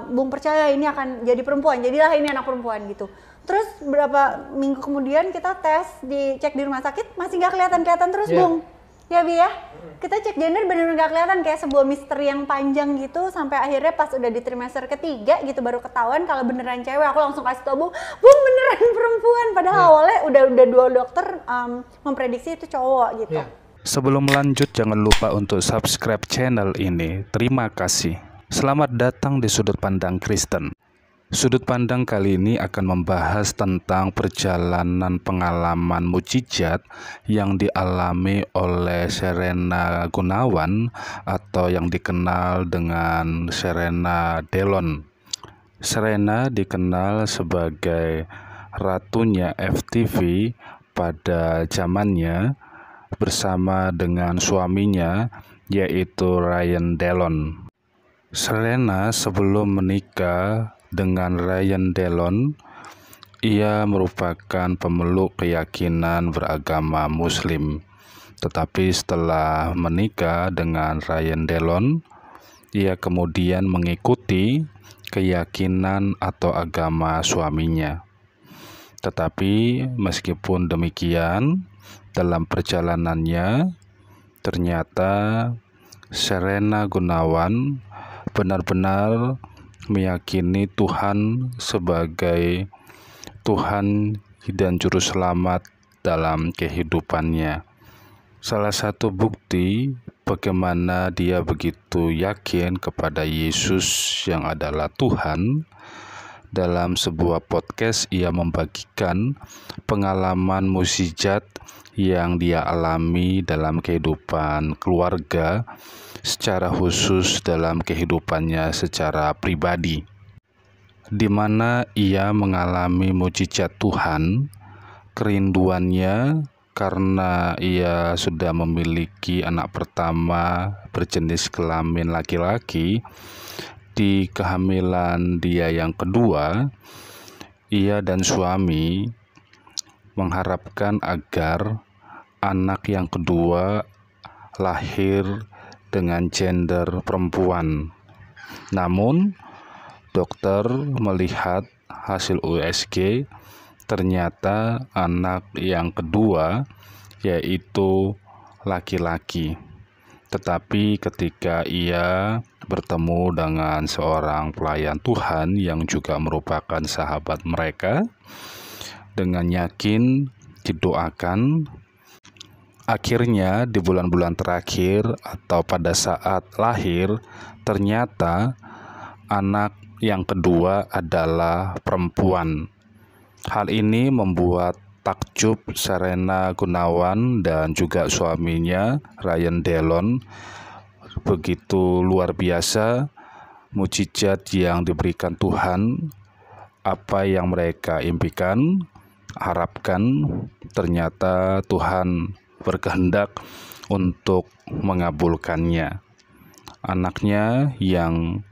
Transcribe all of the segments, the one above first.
Bung percaya ini akan jadi perempuan, jadilah ini anak perempuan gitu. Terus berapa minggu kemudian kita tes, dicek di rumah sakit, masih nggak kelihatan terus Bung. Ya Bi ya, kita cek gender bener-bener nggak kelihatan, kayak sebuah misteri yang panjang gitu, sampai akhirnya pas udah di trimester ketiga gitu baru ketahuan kalau beneran cewek. Aku langsung kasih tau Bung beneran perempuan, padahal awalnya udah dua dokter memprediksi itu cowok gitu. Sebelum lanjut, jangan lupa untuk subscribe channel ini. Terima kasih. Selamat datang di Sudut Pandang Kristen. Sudut pandang kali ini akan membahas tentang perjalanan pengalaman mukjizat yang dialami oleh Sherena Gunawan atau yang dikenal dengan Sherena Delon. Sherena dikenal sebagai ratunya FTV pada zamannya bersama dengan suaminya yaitu Ryan Delon. Sherena sebelum menikah dengan Ryan Delon, ia merupakan pemeluk keyakinan beragama Muslim. Tetapi setelah menikah dengan Ryan Delon, ia kemudian mengikuti keyakinan atau agama suaminya. Tetapi meskipun demikian, dalam perjalanannya ternyata Sherena Gunawan benar-benar meyakini Tuhan sebagai Tuhan dan Juru Selamat dalam kehidupannya. Salah satu bukti bagaimana dia begitu yakin kepada Yesus yang adalah Tuhan, dalam sebuah podcast ia membagikan pengalaman mukjizat yang dia alami dalam kehidupan keluarga, secara khusus dalam kehidupannya secara pribadi, di mana ia mengalami mukjizat Tuhan, kerinduannya karena ia sudah memiliki anak pertama berjenis kelamin laki-laki. Di kehamilan dia yang kedua, ia dan suami mengharapkan agar anak yang kedua lahir dengan gender perempuan. Namun dokter melihat hasil USG, ternyata anak yang kedua yaitu laki-laki. Tetapi ketika ia bertemu dengan seorang pelayan Tuhan yang juga merupakan sahabat mereka, dengan yakin didoakan, akhirnya di bulan-bulan terakhir atau pada saat lahir, ternyata anak yang kedua adalah perempuan. Hal ini membuat takjub Sherena Gunawan dan juga suaminya Ryan Delon. Begitu luar biasa mukjizat yang diberikan Tuhan. Apa yang mereka impikan, harapkan, ternyata Tuhan berkehendak untuk mengabulkannya. Anaknya yang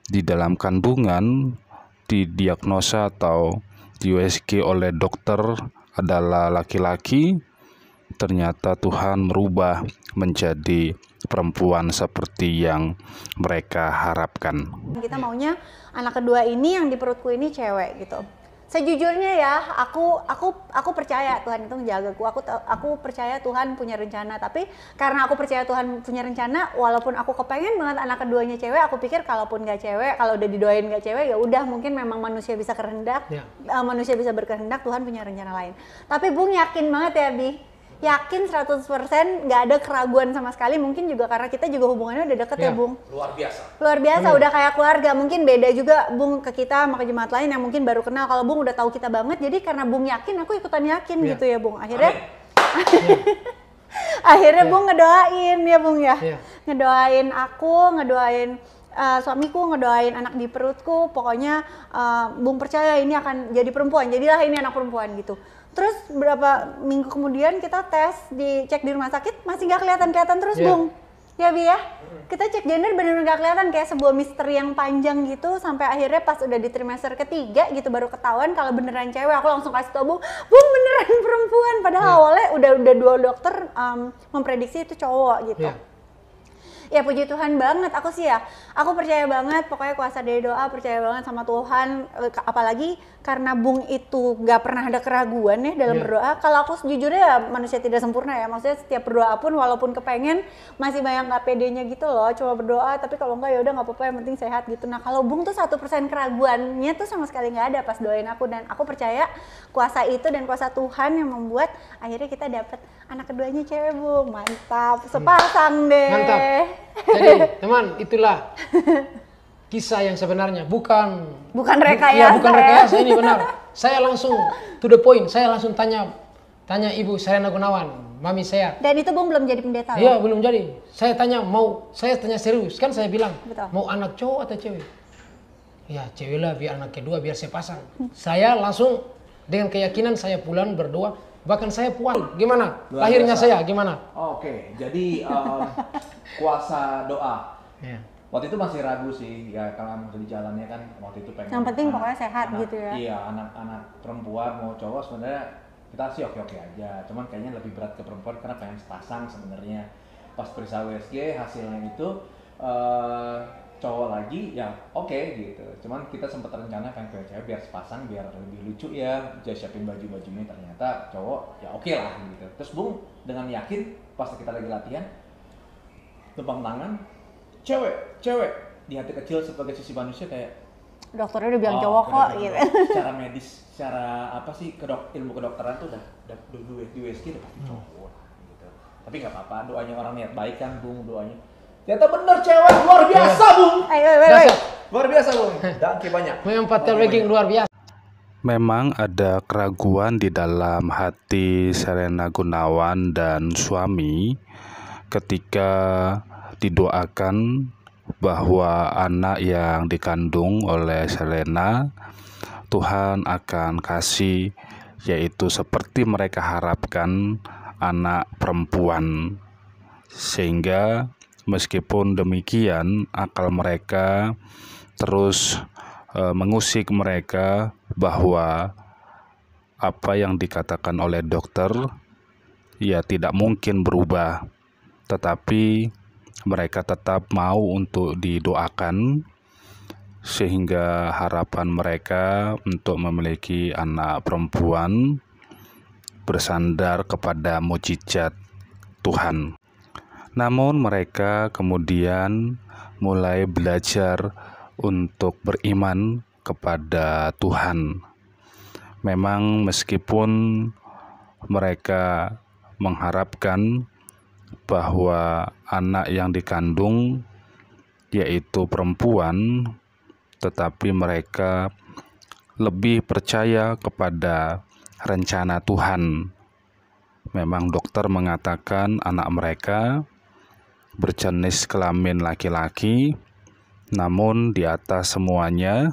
di dalam kandungan didiagnosa atau di USG oleh dokter adalah laki-laki, ternyata Tuhan merubah menjadi perempuan seperti yang mereka harapkan. Kita maunya anak kedua ini yang di perutku ini cewek gitu. Sejujurnya ya, aku percaya Tuhan itu menjagaku. Aku percaya Tuhan punya rencana. Tapi karena aku percaya Tuhan punya rencana, walaupun aku kepengen banget anak keduanya cewek, aku pikir kalaupun nggak cewek, kalau udah didoain nggak cewek, ya udah mungkin memang manusia bisa kehendak, manusia bisa berkehendak, Tuhan punya rencana lain. Tapi Bung yakin banget ya Bi, yakin 100% nggak ada keraguan sama sekali. Mungkin juga karena kita juga hubungannya udah deket ya Bung. Luar biasa, udah kayak keluarga. Mungkin beda juga Bung ke kita sama ke jemaat lain yang mungkin baru kenal. Kalau Bung udah tahu kita banget, jadi karena Bung yakin, aku ikutan yakin gitu ya Bung. Akhirnya akhirnya Bung ngedoain ya Bung ya. Ngedoain aku, ngedoain suamiku, ngedoain anak di perutku. Pokoknya Bung percaya ini akan jadi perempuan, jadilah ini anak perempuan gitu. Terus berapa minggu kemudian kita tes, dicek di rumah sakit, masih nggak kelihatan terus Bung. Ya Bi ya, kita cek gender bener-bener nggak kelihatan, kayak sebuah misteri yang panjang gitu, sampai akhirnya pas udah di trimester ketiga gitu baru ketahuan kalau beneran cewek. Aku langsung kasih tau Bung beneran perempuan, padahal awalnya udah dua dokter memprediksi itu cowok gitu. Ya puji Tuhan banget, aku sih ya, aku percaya banget, pokoknya kuasa dari doa, percaya banget sama Tuhan, apalagi karena Bung itu nggak pernah ada keraguan ya dalam berdoa. Kalau aku sejujurnya ya manusia tidak sempurna ya, maksudnya setiap berdoa pun walaupun kepengen masih banyak nggak pedenya gitu loh, cuma berdoa tapi kalau nggak ya udah nggak apa-apa, yang penting sehat gitu. Nah kalau Bung tuh 1% keraguannya tuh sama sekali nggak ada pas doain aku, dan aku percaya kuasa itu dan kuasa Tuhan yang membuat akhirnya kita dapat anak keduanya cewek, Bung. Mantap, sepasang deh. Mantap. Jadi teman, itulah kisah yang sebenarnya, bukan rekayasa. Ya, bukan rekayasa, ini benar. Saya langsung to the point. Saya langsung tanya Ibu Serena Gunawan, mami saya. Dan itu Bung belum jadi pendeta Iya, loh? belum jadi. Saya tanya serius. Kan saya bilang, Betul. mau anak cowok atau cewek? Ya, cewek lah, biar anak kedua, biar saya pasang. Saya langsung dengan keyakinan saya pulang berdoa. Bahkan saya puan. Gimana? Luar Lahirnya biasa. saya gimana? Oke, jadi kuasa doa. Ya. Waktu itu masih ragu sih, ya kalau di jalannya kan waktu itu pengen. Yang penting pokoknya sehat gitu ya. Iya, anak-anak perempuan mau cowok sebenarnya kita sih oke-oke aja. Cuman kayaknya lebih berat ke perempuan karena pengen sepasang sebenarnya. Pas periksa USG hasilnya itu cowok lagi, ya oke gitu. Cuman kita sempat rencana pengen ke cewek biar sepasang, biar lebih lucu ya. Jadi siapin baju-bajunya, ternyata cowok ya oke lah gitu. Terus Bung dengan yakin pas kita lagi latihan, tepang tangan, cewek di hati kecil sebagai sisi manusia kayak Dokternya udah bilang cowok kok bener-bener gitu. secara medis, secara apa sih ilmu kedokteran tuh udah di USG udah pasti cowok gitu. Tapi nggak apa-apa, doanya orang niat baik kan Bung, doanya. Ternyata bener cewek, luar biasa Bung. Woi. Luar biasa Bung. Dangki banyak. Memang pattern luar biasa. Memang ada keraguan di dalam hati Serena Gunawan dan suami ketika didoakan bahwa anak yang dikandung oleh Serena Tuhan akan kasih, yaitu seperti mereka harapkan, anak perempuan. Sehingga meskipun demikian akal mereka terus mengusik mereka bahwa apa yang dikatakan oleh dokter ya tidak mungkin berubah, tetapi mereka tetap mau untuk didoakan sehingga harapan mereka untuk memiliki anak perempuan bersandar kepada mujizat Tuhan. Namun mereka kemudian mulai belajar untuk beriman kepada Tuhan. Memang meskipun mereka mengharapkan bahwa anak yang dikandung yaitu perempuan, tetapi mereka lebih percaya kepada rencana Tuhan. Memang dokter mengatakan anak mereka berjenis kelamin laki-laki, namun di atas semuanya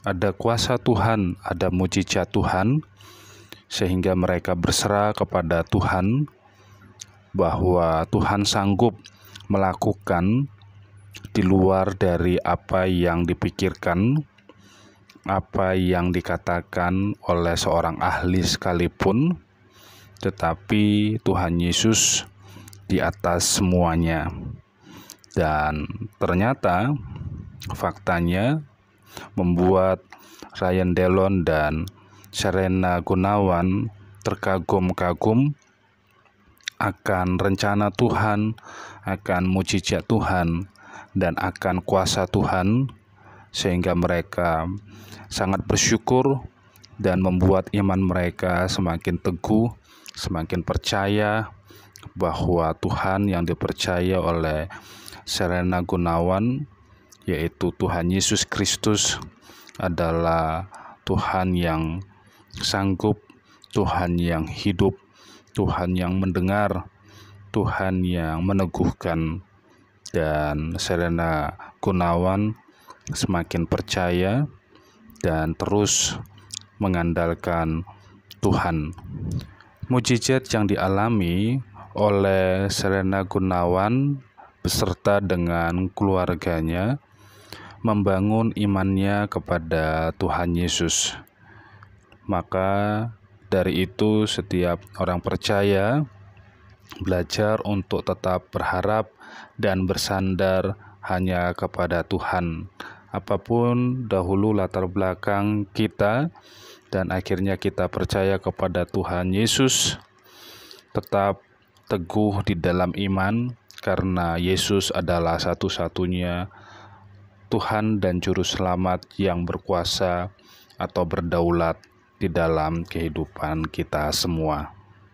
ada kuasa Tuhan, ada mujizat Tuhan, sehingga mereka berserah kepada Tuhan bahwa Tuhan sanggup melakukan di luar dari apa yang dipikirkan, apa yang dikatakan oleh seorang ahli sekalipun, tetapi Tuhan Yesus di atas semuanya. Dan ternyata faktanya membuat Ryan Delon dan Serena Gunawan terkagum-kagum akan rencana Tuhan, akan mujizat Tuhan, dan akan kuasa Tuhan, sehingga mereka sangat bersyukur dan membuat iman mereka semakin teguh, semakin percaya bahwa Tuhan yang dipercaya oleh Serena Gunawan, yaitu Tuhan Yesus Kristus, adalah Tuhan yang sanggup, Tuhan yang hidup, Tuhan yang mendengar, Tuhan yang meneguhkan. Dan Serena Gunawan semakin percaya dan terus mengandalkan Tuhan. Mujizat yang dialami oleh Serena Gunawan beserta dengan keluarganya membangun imannya kepada Tuhan Yesus. Maka dari itu setiap orang percaya belajar untuk tetap berharap dan bersandar hanya kepada Tuhan. Apapun dahulu latar belakang kita, dan akhirnya kita percaya kepada Tuhan Yesus, tetap teguh di dalam iman, karena Yesus adalah satu-satunya Tuhan dan Juru Selamat yang berkuasa atau berdaulat di dalam kehidupan kita semua.